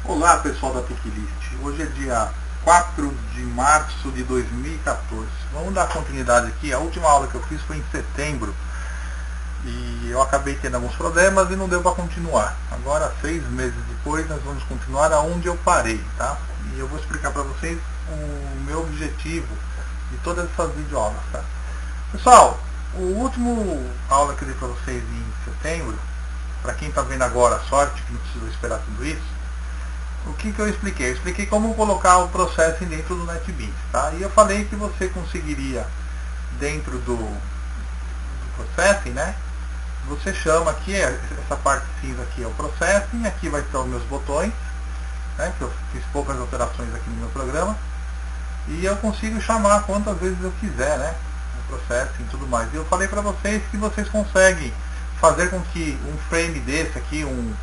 Olá pessoal da Teclist, hoje é dia 4 de março de 2014. Vamos dar continuidade aqui. A última aula que eu fiz foi em setembro e eu acabei tendo alguns problemas e não deu para continuar. Agora, 6 meses depois, nós vamos continuar aonde eu parei, tá? E eu vou explicar para vocês o meu objetivo de todas essas videoaulas, tá? Pessoal, o último aula que eu dei para vocês em setembro, para quem está vendo agora, sorte que não precisou esperar tudo isso. O que eu expliquei? Eu expliquei como colocar o processing dentro do NetBeans, tá? E eu falei que você conseguiria, dentro do processing, né? Você chama aqui, essa parte cinza aqui é o processing, aqui vai estar os meus botões, né? Que eu fiz poucas alterações aqui no meu programa. E eu consigo chamar quantas vezes eu quiser, né? O processing e tudo mais. E eu falei para vocês que vocês conseguem fazer com que um frame desse aqui, um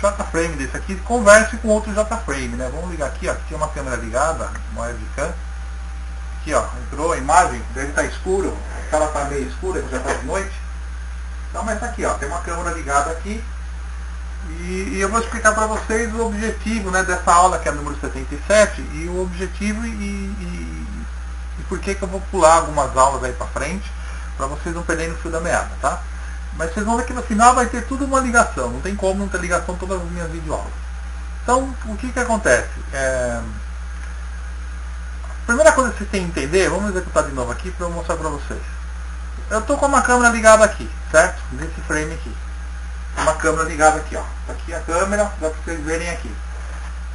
JFrame desse aqui converse com outro JFrame, né? Vamos ligar aqui, ó, aqui tem uma câmera ligada, uma webcam. Aqui, ó, entrou a imagem, deve estar escuro, ela está meio escura, já está de noite. Então, mas aqui, ó, tem uma câmera ligada aqui. E eu vou explicar para vocês o objetivo, né, dessa aula, que é a número 77, e o objetivo e por que eu vou pular algumas aulas aí para frente, para vocês não perderem o fio da meada, tá? Mas vocês vão ver que no final vai ter tudo uma ligação. Não tem como não ter ligação em todas as minhas videoaulas. Então, o que acontece? A primeira coisa que vocês têm que entender, vamos executar de novo aqui para eu mostrar para vocês. Eu estou com uma câmera ligada aqui, certo? Nesse frame aqui. Uma câmera ligada aqui, ó. Tá aqui a câmera, dá para vocês verem aqui.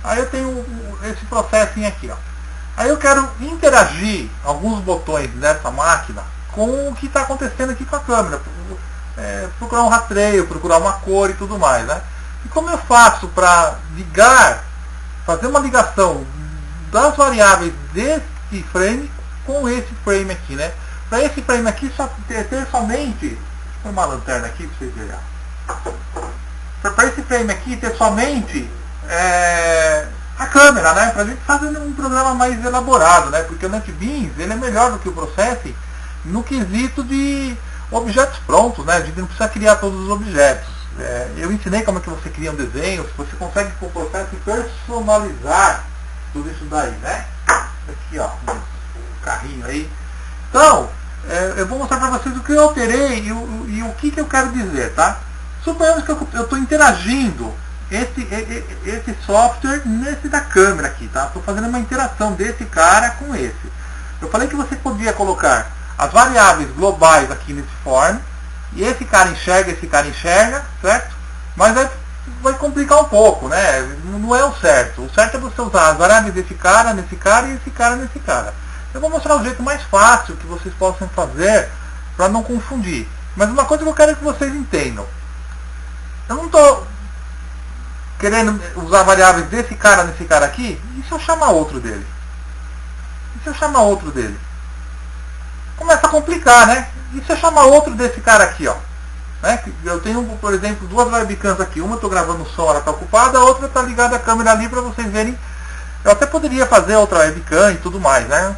Aí eu tenho esse processing aqui, ó. Aí eu quero interagir alguns botões dessa máquina com o que está acontecendo aqui com a câmera. Procurar um rastreio, procurar uma cor e tudo mais, né? E como eu faço para ligar, fazer uma ligação das variáveis desse frame com esse frame aqui, né? Para esse frame aqui só ter somente, vou uma lanterna aqui para vocês verem. Para esse frame aqui ter somente a câmera, né? Para a gente fazer um programa mais elaborado, né? Porque o NetBeans ele é melhor do que o Processing no quesito de objetos prontos, né? A gente não precisa criar todos os objetos. Eu ensinei como é que você cria um desenho, você consegue com o Processing personalizar tudo isso daí, né? Aqui, ó, um carrinho aí. Então, eu vou mostrar para vocês o que eu alterei e o que eu quero dizer, tá? Suponhamos que eu estou interagindo esse software nesse da câmera aqui, tá? Estou fazendo uma interação desse cara com esse. Eu falei que você podia colocar as variáveis globais aqui nesse form, e esse cara enxerga, certo? Mas vai complicar um pouco, né? Não é o certo. O certo é você usar as variáveis desse cara, nesse cara e esse cara nesse cara. Eu vou mostrar o jeito mais fácil que vocês possam fazer para não confundir. Mas uma coisa que eu quero que vocês entendam. Eu não estou querendo usar variáveis desse cara nesse cara aqui, e se eu chamar outro dele? E se eu chamar outro dele? Começa a complicar, né? E se eu chamar outro desse cara aqui, ó? Né? Eu tenho, por exemplo, duas webcams aqui. Uma eu estou gravando o som, ela está ocupada, a outra está ligada à câmera ali para vocês verem. Eu até poderia fazer outra webcam e tudo mais, né?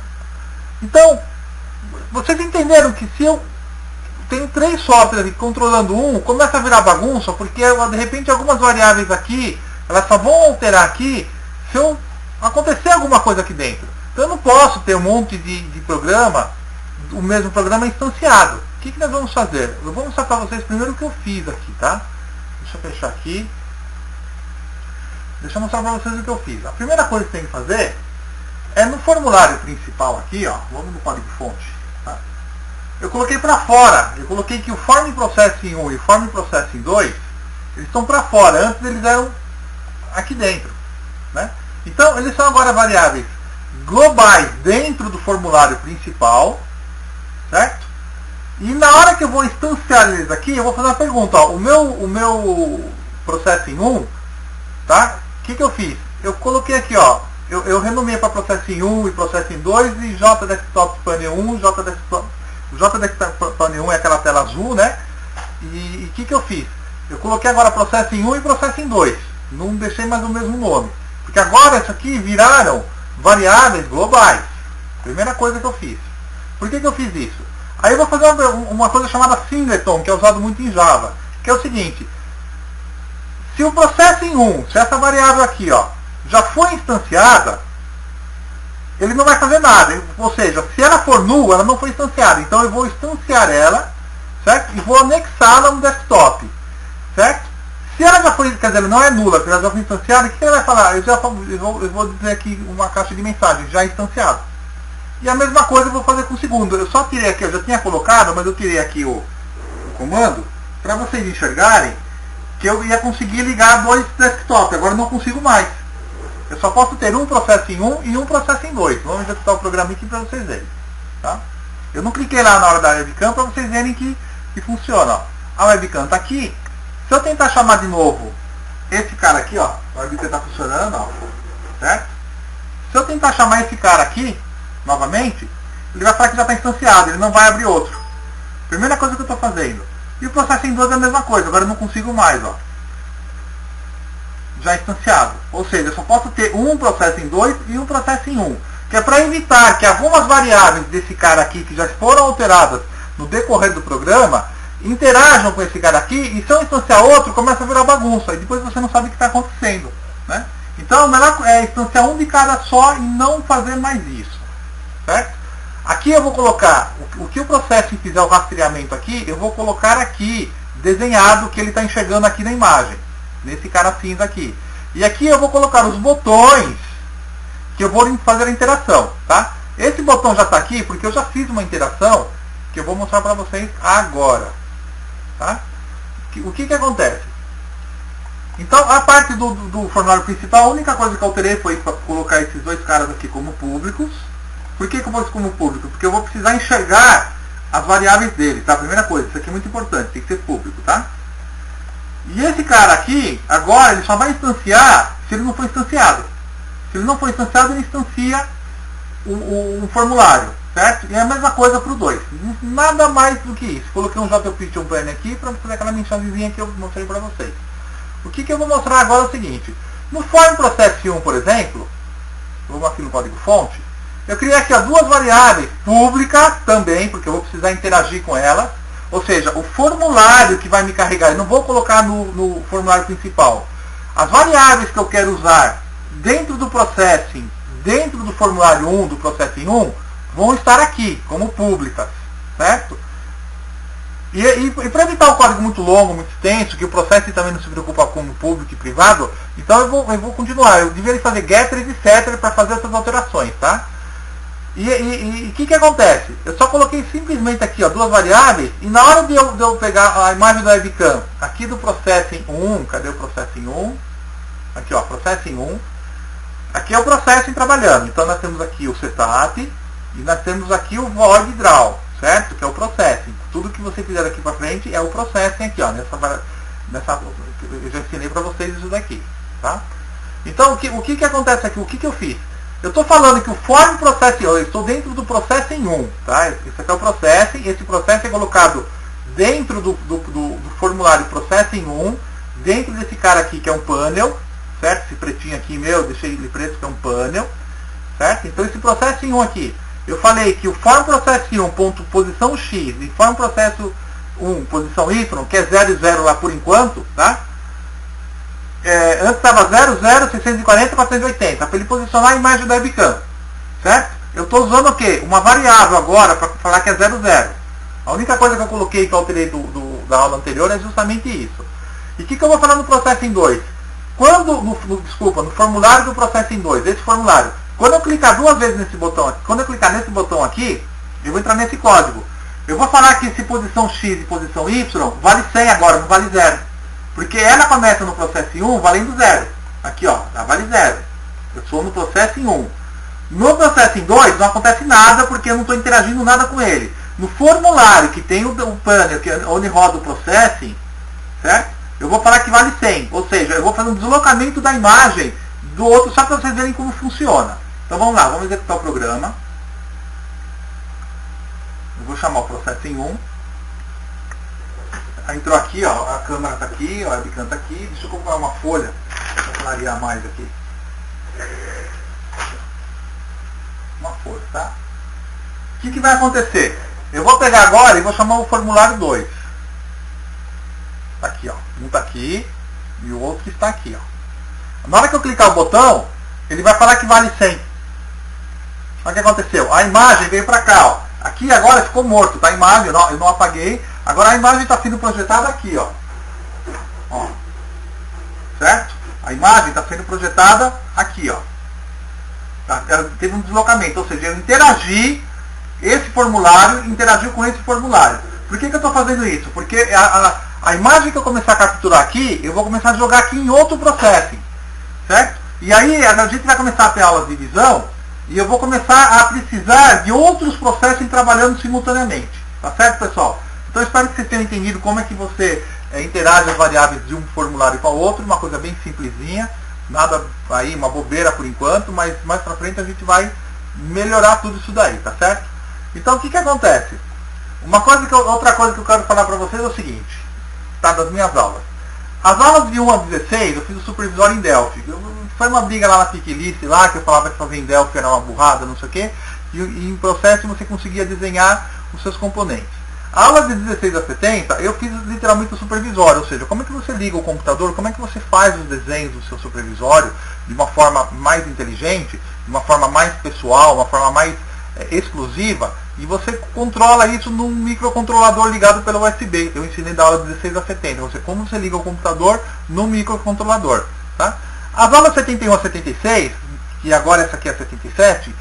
Então, vocês entenderam que se eu tenho 3 softwares aqui controlando um, começa a virar bagunça, porque de repente algumas variáveis aqui, elas só vão alterar aqui se eu acontecer alguma coisa aqui dentro. Então eu não posso ter um monte de programa, o mesmo programa instanciado. O que nós vamos fazer? Eu vou mostrar para vocês primeiro o que eu fiz aqui, tá? Deixa eu fechar aqui. Deixa eu mostrar para vocês o que eu fiz. A primeira coisa que tem que fazer é no formulário principal aqui, ó. Vamos no código fonte, tá? Eu coloquei para fora. Eu coloquei que o Form Processing 1 e o Form Processing 2 eles estão para fora. Antes eles eram aqui dentro, né? Então eles são agora variáveis globais dentro do formulário principal, certo? E na hora que eu vou instanciar eles aqui, eu vou fazer uma pergunta, ó. O meu Processing 1, tá? O que eu fiz? Eu coloquei aqui, ó. Eu renomeei para Processing 1 e Processing 2 e JDesktop Panel 1, JDesktop Panel 1 é aquela tela azul, né? E o que eu fiz? Eu coloquei agora Processing 1 e Processing 2. Não deixei mais o mesmo nome. Porque agora isso aqui viraram variáveis globais. Primeira coisa que eu fiz. Por que eu fiz isso? Aí eu vou fazer uma coisa chamada singleton, que é usado muito em Java. Que é o seguinte. Se o processing 1, se essa variável aqui, ó, já foi instanciada, ele não vai fazer nada. Ou seja, se ela for null, ela não foi instanciada. Então eu vou instanciar ela, certo? E vou anexá-la no desktop, certo? Se ela já foi, quer dizer, ela não é nula, porque ela já foi instanciada, o que ela vai falar? Eu vou dizer aqui uma caixa de mensagem, já instanciado. E a mesma coisa eu vou fazer com o segundo. Eu só tirei aqui, eu já tinha colocado, mas eu tirei aqui o comando, para vocês enxergarem que eu ia conseguir ligar dois desktops. Agora eu não consigo mais. Eu só posso ter um processo em 1 e um processo em 2. Vamos executar o programa aqui para vocês verem. Tá? Eu não cliquei lá na hora da webcam para vocês verem que funciona. Ó. A webcam está aqui. Se eu tentar chamar de novo esse cara aqui, ó, a webcam está funcionando, ó, certo? Se eu tentar chamar esse cara aqui, novamente, ele vai falar que já está instanciado, ele não vai abrir outro. Primeira coisa que eu estou fazendo. E o processo em 2 é a mesma coisa, agora eu não consigo mais, ó. Já instanciado. Ou seja, eu só posso ter um processo em 2 e um processo em 1. Que é para evitar que algumas variáveis desse cara aqui, que já foram alteradas no decorrer do programa, interajam com esse cara aqui, e se eu instanciar outro, começa a virar bagunça. E depois você não sabe o que está acontecendo. Né? Então, o melhor é instanciar um de cada só e não fazer mais isso. Certo? Aqui eu vou colocar, o que o processo fizer o rastreamento aqui, eu vou colocar aqui, desenhado, que ele está enxergando aqui na imagem. Nesse cara cinza aqui. E aqui eu vou colocar os botões que eu vou fazer a interação. Tá? Esse botão já está aqui porque eu já fiz uma interação que eu vou mostrar para vocês agora. Tá? O que acontece? Então, a parte do formulário principal, a única coisa que eu alterei foi colocar esses dois caras aqui como públicos. Por que eu pus como público? Porque eu vou precisar enxergar as variáveis dele. Tá? Primeira coisa, isso aqui é muito importante, tem que ser público. Tá? E esse cara aqui, agora, ele só vai instanciar se ele não for instanciado. Se ele não for instanciado, ele instancia o formulário. Certo? E é a mesma coisa para o 2. Nada mais do que isso. Coloquei um JPython Plan aqui para fazer aquela mensagenzinha que eu mostrei para vocês. O que eu vou mostrar agora é o seguinte. No form process 1, por exemplo, vamos aqui no código fonte, eu criei aqui duas variáveis públicas também, porque eu vou precisar interagir com elas. Ou seja, o formulário que vai me carregar, eu não vou colocar no formulário principal. As variáveis que eu quero usar dentro do processing, dentro do formulário 1, do processing 1, vão estar aqui, como públicas. Certo? E para evitar o código muito longo, muito extenso, que o processing também não se preocupa com o público e privado, então eu vou continuar. Eu deveria fazer getters e setters para fazer essas alterações. Tá? E o que acontece? Eu só coloquei simplesmente aqui duas variáveis, e na hora de eu pegar a imagem do webcam aqui do processing 1, cadê o processing 1? Aqui, ó, processing 1. Aqui é o processing trabalhando. Então nós temos aqui o setup e nós temos aqui o void draw, certo? Que é o processing. Tudo que você fizer daqui para frente é o processing aqui, ó. Eu já ensinei para vocês isso daqui, tá? Então o que acontece aqui? O que eu fiz? Eu estou falando que o form processing, eu estou dentro do processing 1, tá? Esse aqui é o processing, esse processing é colocado dentro do formulário processing 1, dentro desse cara aqui que é um panel, certo? Esse pretinho aqui meu, deixei ele preto que é um panel, certo? Então esse processing 1 aqui, eu falei que o form processing 1 ponto posição x e form processing 1 posição y, que é 0 e 0 lá por enquanto, tá? Antes estava 0, 0, 640, 480, para ele posicionar a imagem da webcam, certo? Eu estou usando o quê? Uma variável agora para falar que é 0, 0. A única coisa que eu coloquei, que eu alterei da aula anterior é justamente isso. E o que eu vou falar no Processing 2? No formulário do Processing 2, esse formulário, quando eu clicar duas vezes nesse botão aqui, quando eu clicar nesse botão aqui, eu vou entrar nesse código. Eu vou falar que se posição x e posição y vale 100 agora, não vale 0. Porque ela começa no Processing 1 valendo 0. Aqui, ó, ela vale 0. Eu sou no Processing 1. No Processing 2 não acontece nada porque eu não estou interagindo nada com ele. No formulário que tem o panel, que é onde roda o Processing, certo? Eu vou falar que vale 100. Ou seja, eu vou fazer um deslocamento da imagem do outro só para vocês verem como funciona. Então vamos lá, vamos executar o programa. Eu vou chamar o Processing 1. Entrou aqui, ó, a câmera está aqui, ó, a webcam está aqui. Deixa eu colocar uma folha para clarear mais aqui. Uma folha, tá? O que vai acontecer? Eu vou pegar agora e vou chamar o formulário 2. Tá aqui, ó. Um está aqui. E o outro está aqui, ó. Na hora que eu clicar o botão, ele vai falar que vale 100. Olha o que aconteceu. A imagem veio para cá, ó. Aqui agora ficou morto, tá? A imagem, eu não apaguei. Agora a imagem está sendo projetada aqui, ó. Ó. Certo? A imagem está sendo projetada aqui, ó. Teve um deslocamento, ou seja, eu interagi, esse formulário interagiu com esse formulário. Por que eu estou fazendo isso? Porque a imagem que eu começar a capturar aqui, eu vou começar a jogar aqui em outro processing, certo? E aí a gente vai começar a ter aulas de visão e eu vou começar a precisar de outros processing trabalhando simultaneamente, tá certo, pessoal? Então eu espero que vocês tenham entendido como é que você interage as variáveis de um formulário para o outro, uma coisa bem simplesinha, nada aí, uma bobeira por enquanto, mas mais para frente a gente vai melhorar tudo isso daí, tá certo? Então o que acontece? Outra coisa que eu quero falar para vocês é o seguinte, tá, das minhas aulas. As aulas de 1 a 16 eu fiz o supervisório em Delphi. Foi uma briga lá na Picklist, lá que eu falava que fazer em Delphi era uma burrada, não sei o quê, e em processo você conseguia desenhar os seus componentes. A aula de 16 a 70 eu fiz literalmente o supervisório, ou seja, como é que você liga o computador, como é que você faz os desenhos do seu supervisório de uma forma mais inteligente, de uma forma mais pessoal, uma forma mais exclusiva, e você controla isso num microcontrolador ligado pelo USB. Eu ensinei da aula de 16 a 70, como você liga o computador num microcontrolador. Tá? As aulas 71 a 76, que agora essa aqui é a 77,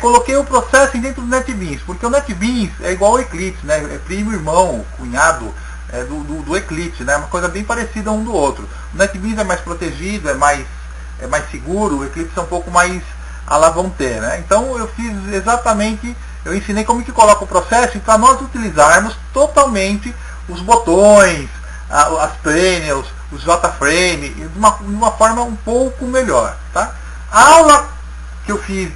coloquei o processing dentro do NetBeans, porque o NetBeans é igual ao Eclipse, né? É primo irmão, cunhado do Eclipse, né? Uma coisa bem parecida um do outro. O NetBeans é mais protegido, é mais seguro, o Eclipse é um pouco mais à la volonté, né? Então eu fiz exatamente, eu ensinei como que coloca o processing para nós utilizarmos totalmente os botões, as panels, os JFrame, de uma forma um pouco melhor, tá? A aula que eu fiz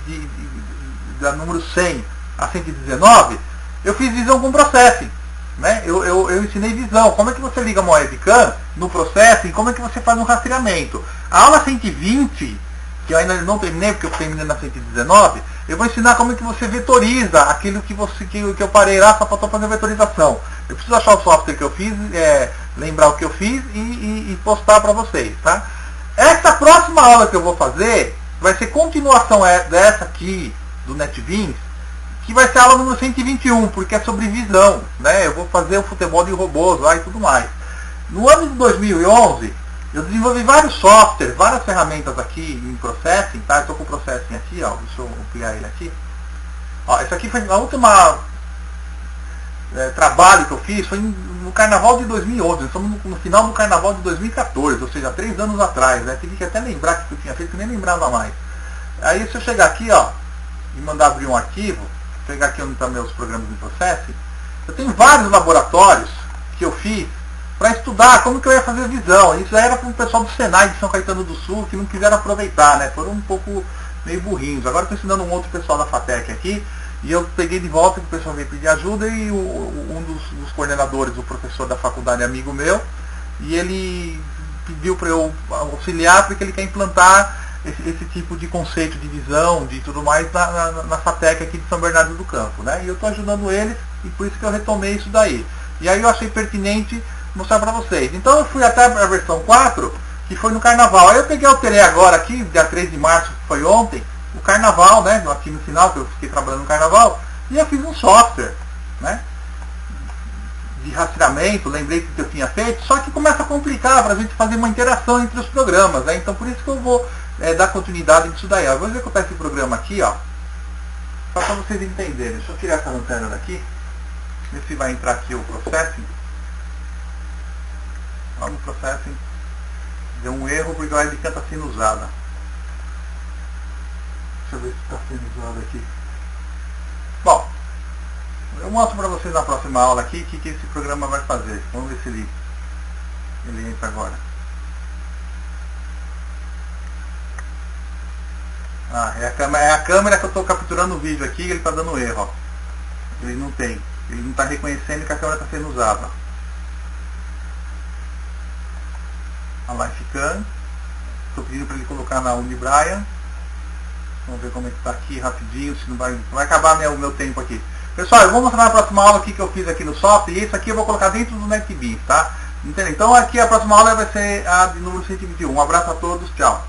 da número 100 a 119, eu fiz visão com processing, né? Eu ensinei visão, como é que você liga uma webcam no processing, como é que você faz um rastreamento. A aula 120, que eu ainda não terminei, porque eu terminei na 119, eu vou ensinar como é que você vetoriza aquilo que eu parei lá, só faltou fazer vetorização. Eu preciso achar o software que eu fiz, lembrar o que eu fiz e postar para vocês, tá? Essa próxima aula que eu vou fazer vai ser continuação dessa aqui, do NetBeans, que vai ser a aula número 121, porque é sobre visão, né? Eu vou fazer o futebol de robôs lá e tudo mais. No ano de 2011, eu desenvolvi vários softwares, várias ferramentas aqui em Processing, tá? Eu estou com o Processing aqui, ó, deixa eu ampliar ele aqui. Ó, esse aqui foi a última trabalho que eu fiz, foi no Carnaval de 2011, estamos no final do Carnaval de 2014, ou seja, 3 anos atrás, né? Tive que até lembrar que eu tinha feito, que nem lembrava mais. Aí se eu chegar aqui, ó, e mandar abrir um arquivo, pegar aqui onde estão meus programas de Processing, eu tenho vários laboratórios que eu fiz para estudar como que eu ia fazer visão. Isso já era para o pessoal do Senai de São Caetano do Sul, que não quiseram aproveitar, né? Foram um pouco meio burrinhos. Agora estou ensinando um outro pessoal da FATEC aqui, e eu peguei de volta que o pessoal veio pedir ajuda, e um dos coordenadores, o professor da faculdade, amigo meu, e ele pediu para eu auxiliar, porque ele quer implantar esse tipo de conceito de visão, de tudo mais, na FATEC aqui de São Bernardo do Campo, né? E eu estou ajudando eles, e por isso que eu retomei isso daí. E aí eu achei pertinente mostrar para vocês. Então eu fui até a versão 4, que foi no Carnaval. Aí eu peguei, alterei agora aqui, dia 3 de março, que foi ontem, o Carnaval, né? Aqui no final, que eu fiquei trabalhando no Carnaval, e eu fiz um software, né? De rastreamento, lembrei que eu tinha feito, só que começa a complicar para a gente fazer uma interação entre os programas, né? Então por isso que eu vou dar continuidade nisso daí. Eu vou executar esse programa aqui, ó, só para vocês entenderem. Deixa eu tirar essa lanterna daqui, ver se vai entrar aqui o Processing. Lá no Processing deu um erro porque a webcam está sendo usada. Deixa eu ver se está sendo usado aqui. Bom, eu mostro para vocês na próxima aula aqui o que esse programa vai fazer. Vamos ver se ele entra agora. É a câmera que eu estou capturando o vídeo aqui, ele está dando erro. Ó. Ele não está reconhecendo que a câmera está sendo usada. A Lifecam. Estou pedindo para ele colocar na Unibrian. Vamos ver como é que está aqui rapidinho, se não vai acabar o meu tempo aqui. Pessoal, eu vou mostrar na próxima aula o que eu fiz aqui no software, e isso aqui eu vou colocar dentro do NetBeans, tá? Entendeu? Então aqui a próxima aula vai ser a de número 121. Um abraço a todos, tchau.